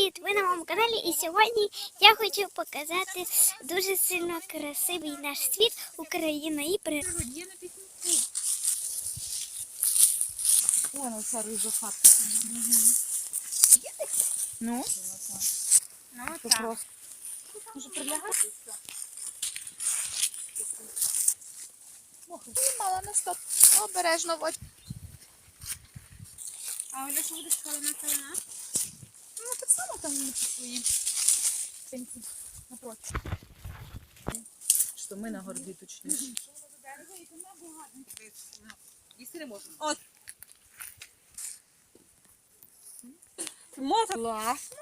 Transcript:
Привіт! Ви на моєму каналі, і сьогодні я хочу показати дуже сильно красивий наш світ, Україна і природа. Вон оця рижа хатка. Ну? Ну Це так. просто. Може прилягати? Мало на стоп. Обережно водь. А Оля, що будеш колона? Ну так само там не по своїм. Напроти. Що ми на горбі точніше. Їсти не можна. От. Можна. Класно.